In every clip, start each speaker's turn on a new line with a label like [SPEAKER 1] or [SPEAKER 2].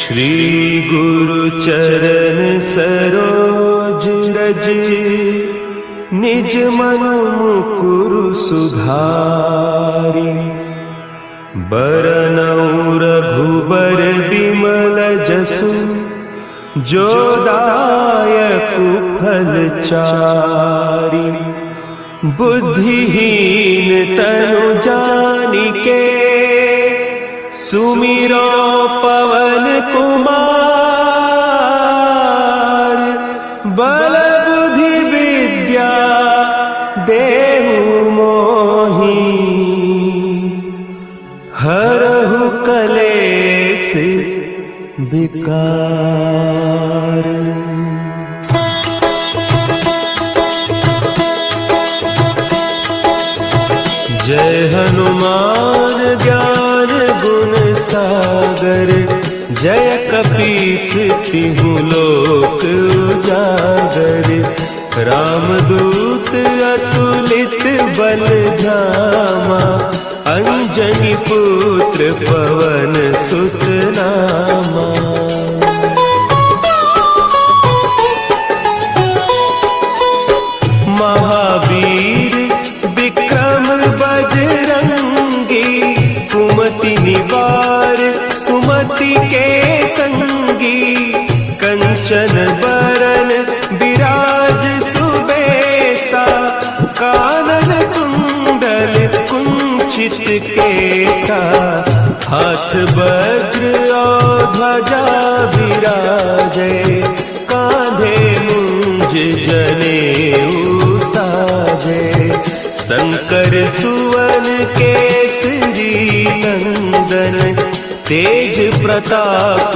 [SPEAKER 1] श्री गुरु चरण सरोज रज, निज मन मुकुरु सुधारि। बरनउँ रघुबर बिमल जसु, जो दायकु फल चारि। बुद्धिहीन तनु जानिके, सुमिरो पवन कुमार। बल बुद्धि विद्या देहु मोहि, हरहु कलेस विकार। जय हनुमान ज्ञान गुण सागर, जय कपीस तिहु लोक उजागर। रामदूत अतुलित बल धामा, अंजनी पुत्र पवन सुत नामा। महावीर विक्रम बजरंगी, कुमति निवार सुमति के संगी। कंचन बरन विराज सुबेसा, कानन कुंडल कुंचित केसा। हाथ वज्र और ध्वजा विराजे, कांधे मुंज जनेऊ साजे। शंकर सुवन केसरी नंदन, तेज प्रताप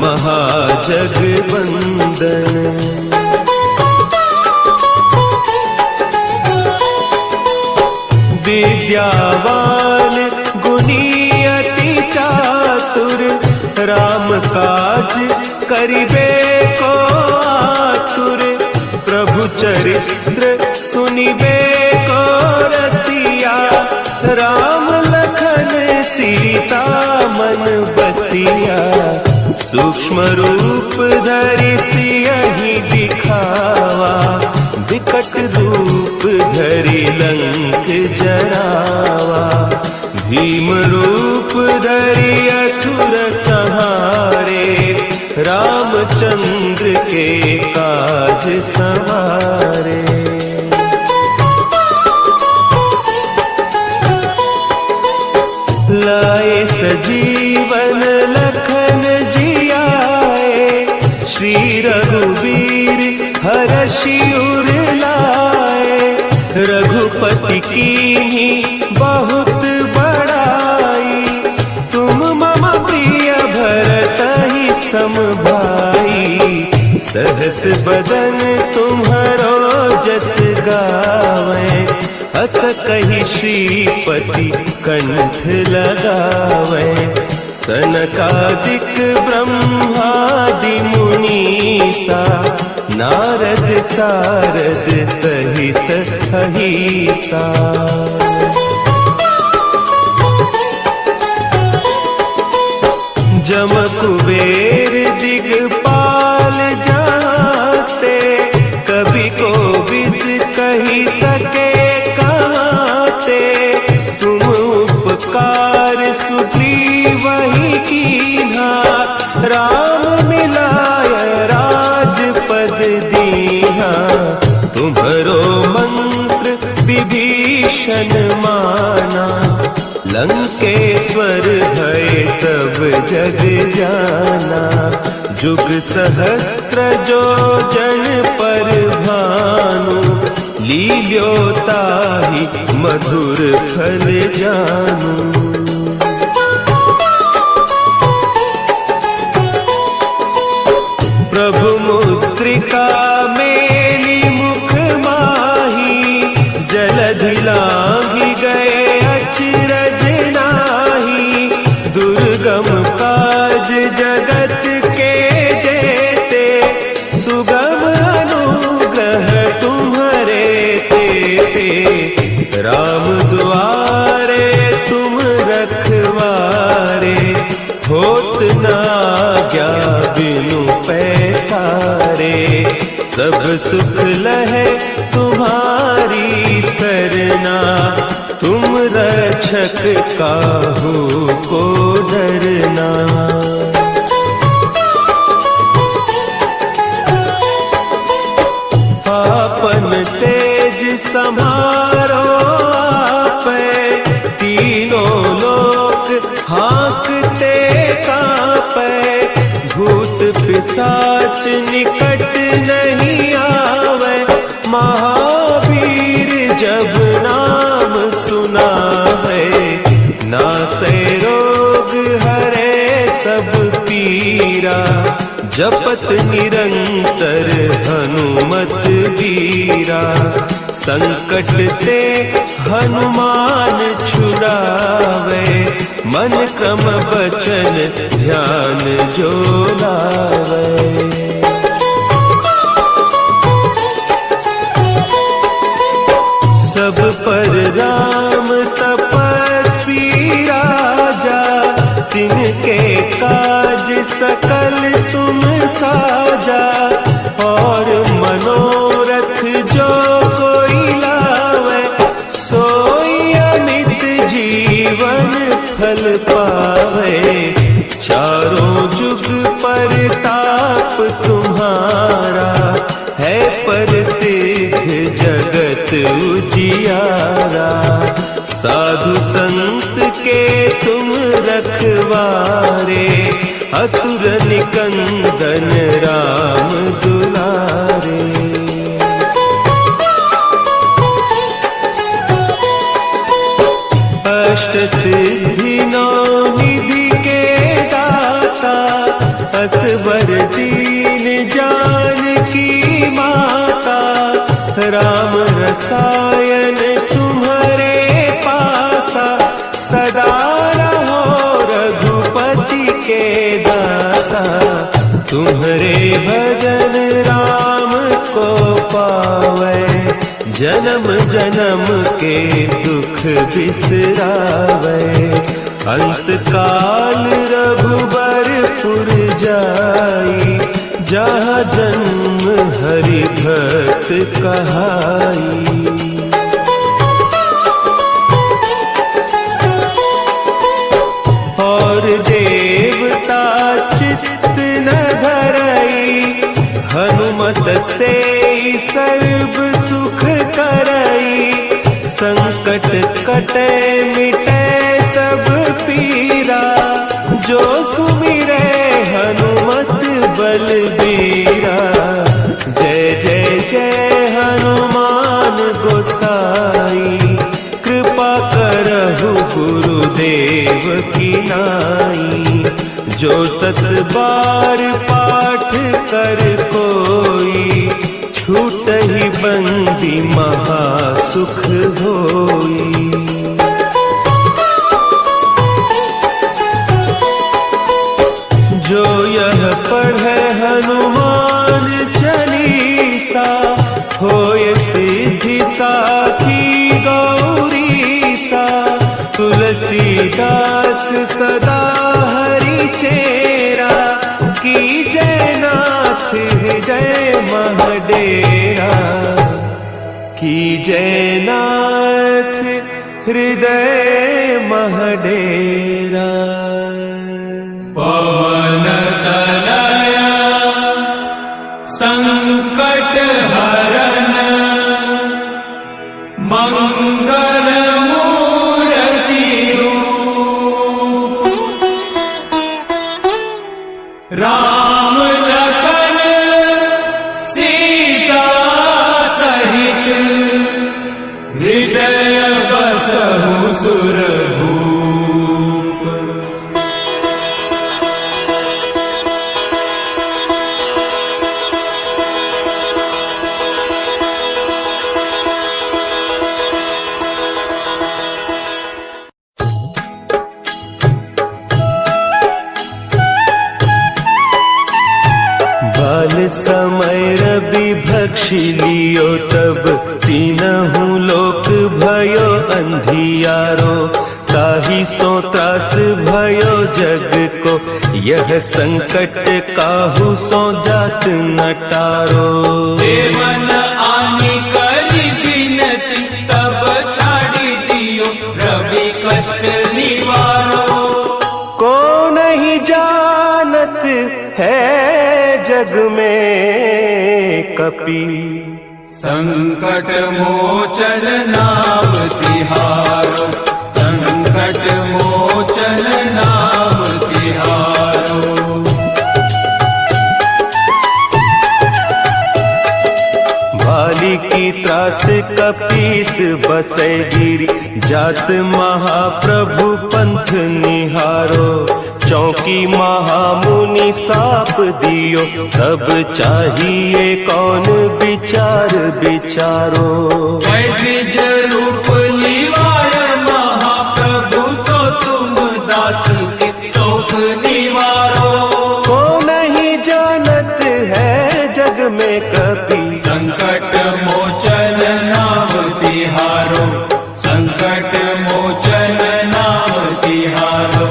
[SPEAKER 1] महाजगवंदन। विद्यावान गुणी अति चातुर, राम काज करिबे को आतुर। प्रभु चरित्र सुनिबे को रसिया, राम लखन सीता मन बसिया। सूक्ष्म रूप धरि सियहि दिखावा, विकट रूप धरि लंक जरावा। भीम रूप धरि असुर संहारे, रामचंद्र के काज सवारे। लाए सजीवन लखन जियाए, श्री रघुवीर हरषि उर लाए। रघुपति कीन्ही बहुत बड़ाई, तुम मम प्रिय भरतहि सम भाई। सहस बदन तुम्हरो जस गावें, अस कहि श्रीपति कंठ लगावें। सनकादिक ब्रह्मादि मुनीसा, नारद सारद सहित अहीसा। जम कुबेर दिगपाल जाते, कवि कोविद कहि सके कहते। तुम उपकार सुग्रीवहि कीन्हा, राम मिलाय राजपद दीन्हा। तुम्हरो मंत्र विभीषण माना, लंकेश्वर भय सब जग जाना। जुग सहस्त्र जो जन पर भानु, लील्योताहि मधुर फल जानू। प्रभु मुद्रिका मेली मुख माही, जलधि लांघि गए अचरज नाही। दुर्गम काज जगत के जेते, सुगम अनुग्रह तुम्हारे तेते। राम दुआरे तुम रखवारे, होत न आज्ञा बिनु पैसारे, सब सुख लहे तुम्हारी सरना, तुम रक्षक काहू को डरना। आपन तेज सम्हारो आपै, तीनों लोक हाँकते कांपै, भूत पिशाच निकट नहीं आवे, महावीर जब नाम सुनावे, नासै रोग हरे सब पीरा, जपत निरंतर हनुमत वीरा, संकट ते हनुमान छुड़ावे, मन क्रम बचन ध्यान जो लावे। सब पर राम तपस्वी राजा, तिनके काज सकल तुम साजा, और मनोरथ जो कोई लावे, सोई अमित जीवन फल पावे, चारों जुग परताप तुम्हारा, है प्रसिद्ध जगत उजियारा, साधु संत के तुम रखवारे, असुर निकंदन राम दुलारे। अष्ट सिद्धि नौ निधि के दाता, असवर दीन जानकी माता, राम रसायन तुम्हारे पासा, सदा रहो रघुपति के दासा, तुम्हारे भजन राम को पावे, जन्म जन्म के दुख बिसरावे, अंत काल रघुबरपुर जाई, जहाँ जन्म हरि भक्त कहाई। और देवता चित्त न धरई, हनुमत से सर्व सुख करई, संकट कटे मिटे सब पीरा, जो सुमिरे हनुमत बलबीरा, जय जय जय हनुमान गोसाई, कृपा करहु गुरुदेव की नाई, जो सत बार पाठ कर कोई, छूटहि बंदी महासुख होई। जो यह पढ़े हनुमान चालीसा, होय सिद्धि साखी गौरीसा, तुलसीदास सदा हरि चेरा, की जय नाथ हृदय महडेरा, की जय नाथ हृदय महडेरा।
[SPEAKER 2] पवन तनया संकट हरन, मंगल मूर्ति रूप, राम लखन सीता सहित, हृदय बसहु सुरभूप।
[SPEAKER 1] समय रवि भक्षि लियो तब, तीनहु लोक भयो अंधियारो, ताहि सो त्रास भयो जग को, यह संकट काहू सो जात न टारो।
[SPEAKER 2] देवन आनी करी बिनती, तब छाड़ी दियो रवि कष्ट निवारो।
[SPEAKER 1] को नहीं जानत है जग में कपि,
[SPEAKER 2] संकट मोचन नाम तिहारो, संकट मोचन नाम तिहारो।
[SPEAKER 1] भाली की त्रास कपीस बसै गिरी, जात महाप्रभु पंथ निहारो। चौकी महामुनि साप दियो, तब चाहिए कौन विचार विचारो।
[SPEAKER 2] द्विज रूप लिवाय महाप्रभु, सो तुम दास के शोक निवारो।
[SPEAKER 1] को नहीं जानत है जग में कपि,
[SPEAKER 2] संकट मोचन नाम तिहारो, संकट मोचन नाम तिहारो।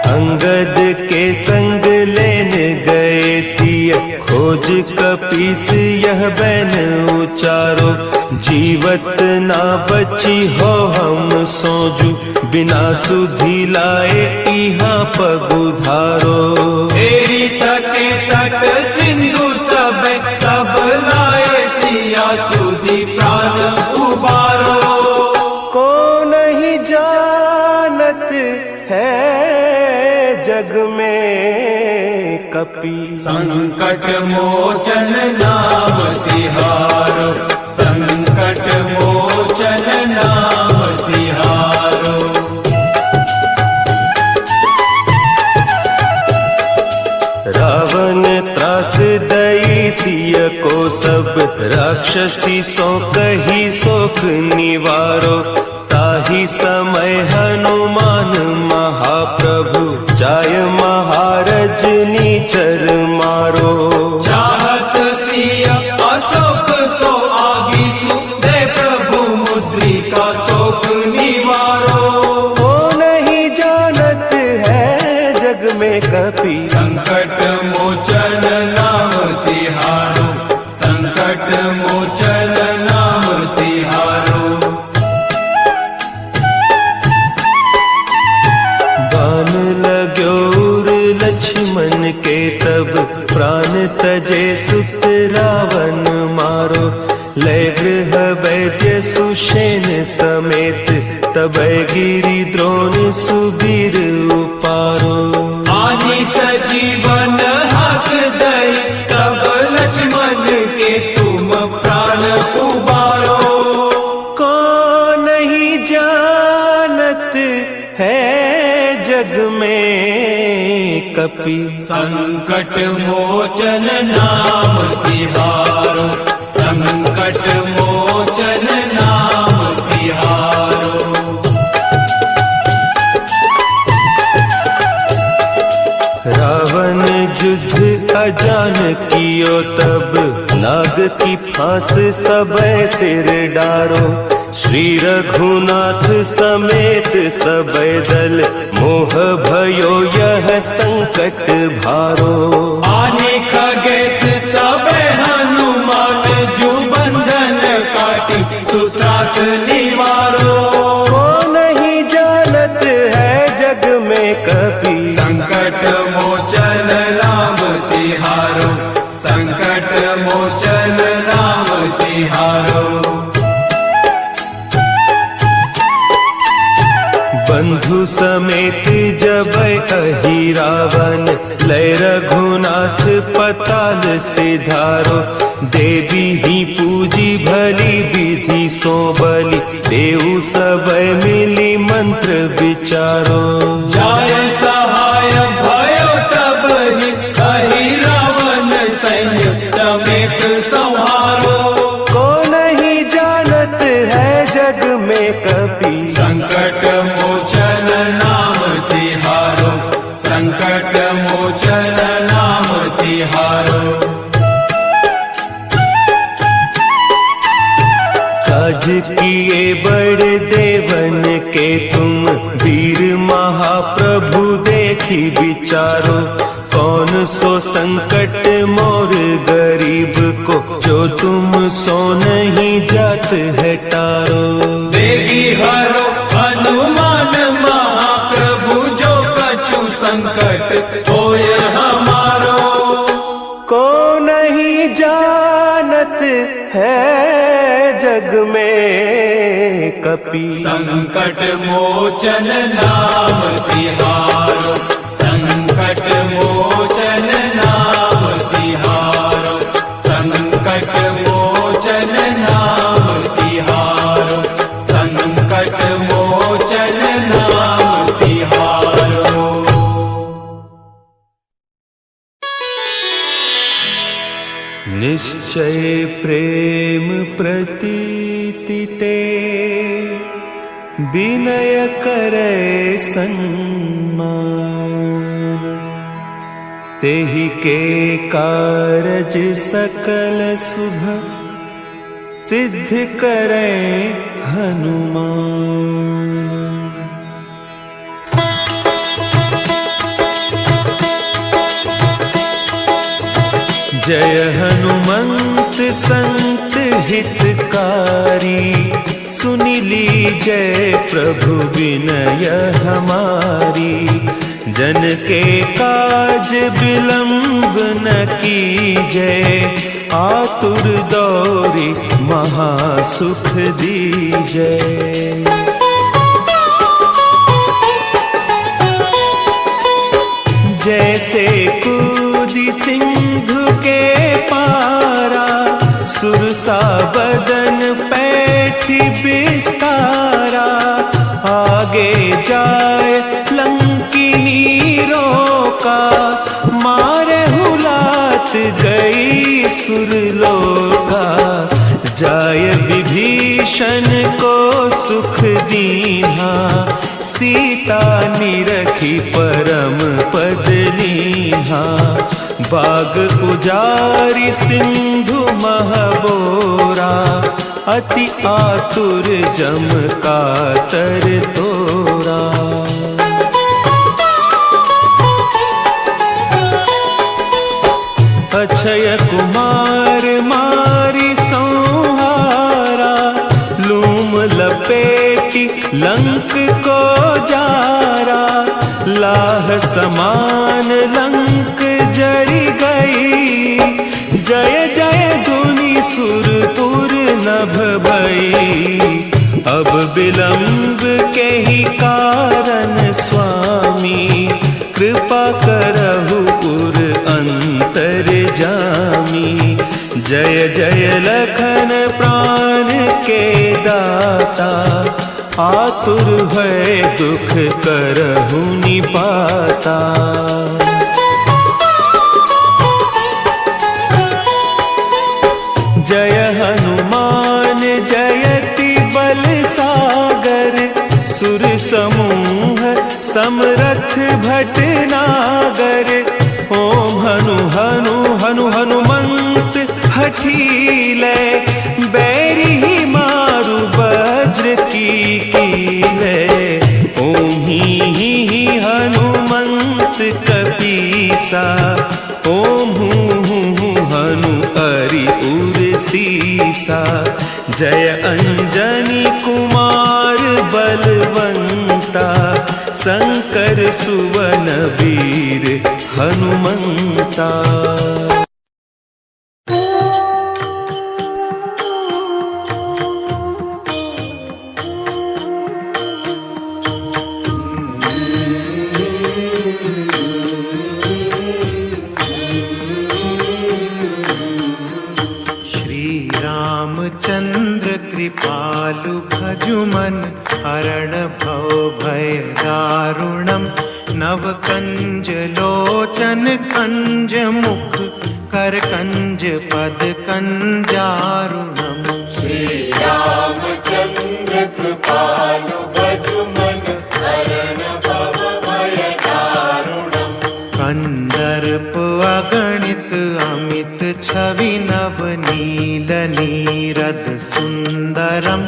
[SPEAKER 1] अंगद के संग लेन गए सिय, खोज कपीस यह बैन उचारो। जीवत ना बची हो हम सोजू, बिना सुधि लाए इहाँ पगुधारो।
[SPEAKER 2] तेरी तके तट सिंधु सब, तब लाए सिया सुधि प्राण उबारो।
[SPEAKER 1] को नहीं जानत है जग में कपि,
[SPEAKER 2] संकट मोचन नाम तिहारो, संकट मोचन नाम तिहारो।
[SPEAKER 1] रावण त्रास दई सिय को सब, राक्षसी सो कही सोख निवारो। ताहि समय हनुमान महाप्रभु, जाय महारज नीचर मारो।
[SPEAKER 2] चाहत सिया अशोक सो आगीसु, दे प्रभु मुद्रिका शोक निवारो।
[SPEAKER 1] को नहीं जानत है जग में कपि,
[SPEAKER 2] संकट मोचन नाम तिहारो, संकट मोचन नाम तिहारो।
[SPEAKER 1] बान लाग्यो उर लक्ष्मण के, तब प्राण तजे सुत रावण मारो। लय गृह वैद्य सुषेण समेत, तब गिरि द्रोण सुबीर उपारो।
[SPEAKER 2] आदि सजीवन हाथ दई, तब लक्ष्मण के तुम प्राण उबारो।
[SPEAKER 1] को नहीं जानत है जग में कपि,
[SPEAKER 2] संकट मोचन नाम तिहारो, संकट मोचन नाम तिहारो।
[SPEAKER 1] रावण युद्ध अजान कियो, तब नाग की फांस सब सिर डारो। श्री रघुनाथ समेत सब दल, मोह भयो यह संकट भारो।
[SPEAKER 2] आने खगेश तब हनुमान, जु बंधन काटी सुत्रास निवारो।
[SPEAKER 1] को नहीं जानत है जग में कपि,
[SPEAKER 2] संकट मोचन नाम तिहारो, संकट मोचन नाम तिहारो।
[SPEAKER 1] बंधु समेत जब अहि रावण, लय रघुनाथ पताल सिधारो। देवी ही पूजी भली विधि सो बलि, देव सब मिली मंत्र विचारो।
[SPEAKER 2] जाय सहाय भयो तब ही, अहि रावण सैन्य समेत संहारो।
[SPEAKER 1] को नहीं जानत है जग में कपि,
[SPEAKER 2] संकट मोचन नाम तिहारो, संकट मोचन नाम तिहारो।
[SPEAKER 1] किए बड़े देवन के तुम वीर महाप्रभु देखी विचारो, कौन सो संकट मोर गरीब को, जो तुम सो नहीं जात है टारो।
[SPEAKER 2] देगी हरो हनुमान महाप्रभु, जो कछु संकट होय हमारो।
[SPEAKER 1] को नहीं जानत है जग में कपि,
[SPEAKER 2] संकट मोचन नाम तिहारो, संकट मोचन नाम तिहारो, संकट मोचन नाम तिहारो, संकट मोचन नाम तिहारो।
[SPEAKER 1] निश्चय प्रेम प्रतीति ते, विनय करे सन्मान। तेहि के कारज सकल शुभ, सिद्ध करे हनुमान। जय हनुमंत संत हितकारी, सुनि लीजय प्रभु विनय हमारी। जन के काज विलंब न कीजय, आतुर दौरी महासुख दीजय। जैसे कूदी सिंधु के पारा, सुरसा बदन पैठी बिस्तारा। आगे जाए लंकिनी रोका, मारे हुलात गई सुरलोका। जाय विभीषण को सुख दीन्हा, सीता निरखी परम पद लीन्हा। बाग उजारी सिंधु महबोरा, अति आतुर जम कातर तोरा। अक्षय कुमार मारी संहारा, लूम लपेटी लंक को जारा। लाह समान लंक जरी गई, जय जय धुनि सुरपुर नभ भई। अब विलंब के ही कारण स्वामी, कृपा करहु पुर अंतर जामी। जय जय लखन प्राण के दाता, आतुर भय दुख करहु निपाता। जय हनुमान जयति बल सागर, सुर समूह समरथ भटनागर। ओम हनु हनु हनु हनुमंत हठीले, बैरी ही मारु वज्र की कीले। ओम ही हनुमंत कपीसा, ओम हूँ हनु अरि उर सीसा। जय अंजनी कुमार बलवंता, शंकर सुवन वीर हनुमंता।
[SPEAKER 3] चंद्र कृपालु भजुमन, हरण भव भय दारुणम। नव कंज लोचन कंज मुख, कर कंज पद कंजारुणम।
[SPEAKER 2] श्री रामचंद्र कृपालु भजुमन, हरण भव भय दारुणम।
[SPEAKER 3] कंदर्प अगणित अमित छवि, नव नील नीरद सुंदरम।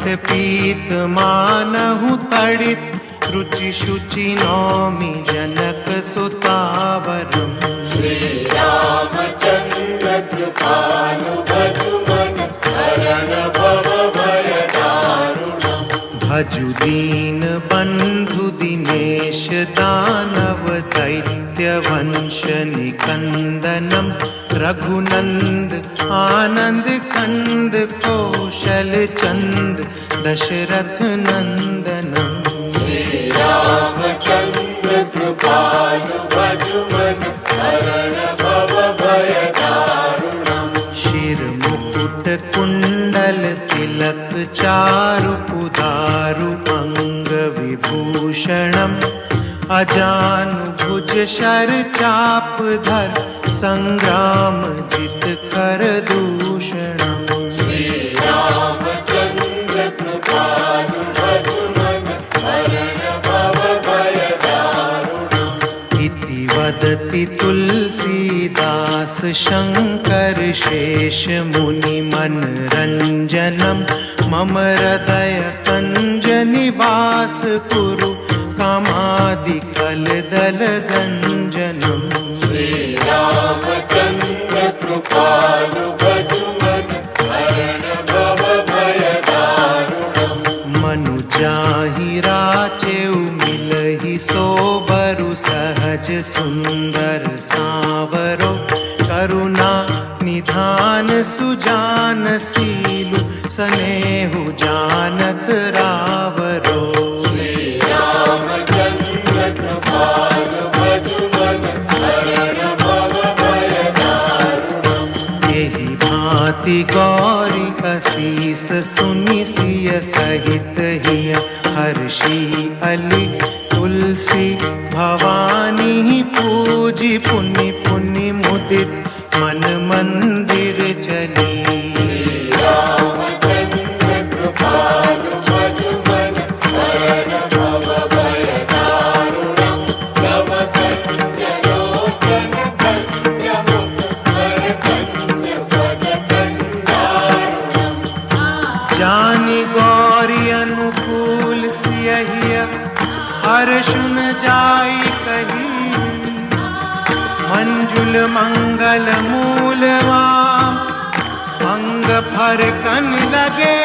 [SPEAKER 3] पट पीत मानहु तड़ित रुचि शुचि नौमि जनक सुतावरम
[SPEAKER 2] श्री रामचंद्र कृपालु भजु मन हरण भव भय दारुणम्
[SPEAKER 3] भजु दीन बंधु दिनेश दानव दैत्य वंश निकंदनम रघुनंद आनंद कंद कौशल चंद दशरथ नंदनम
[SPEAKER 2] श्री रामचंद्र कृपालु भजु मन हरण भव भय दारुणम्
[SPEAKER 3] शिर मुकुट कुंडल तिलक चारु उदारु अंग विभूषणम अजानु भुज शर चाप धर संग्राम जित कर दूषणम
[SPEAKER 2] श्री रामचंद्र कृपालु भजु मन हरण भव भय दारुणम्
[SPEAKER 3] इति वदति तुलसीदास शंकर शेष मुनि मनरंजनम मम हृदय कंज निवास कुरु कामादि कल दल गंजनम
[SPEAKER 2] श्री रामचंद्र कृपालु भजु मन हरण भव भय दारुणम्
[SPEAKER 3] मनु जाहि राचेउ मिलहि सोबरु सहज सुंदर सावरो करुणा निधान सुजान सीलु सनेहु जानत रावरो
[SPEAKER 2] श्री रामचंद्र कृपालु भजु मन हरण भव भय दारुणम्
[SPEAKER 3] यही भांति गौरी असीस सुनि सिय सहित हिय हर्षि अली तुलसी भवानी पूजी पुनि पुनि मुदित मन मंदिर चली
[SPEAKER 2] रामचंद्र कृपालु भजु मन हरण भव भय दारुणम् तव कंज लोचन कंज मुख कर कंज पद कंदारुणम्
[SPEAKER 3] जानि गौरी अनुकूल सियहिय हर्षुन जाई कही मंजुल मंगल मूल वाम अंग फर कन लगे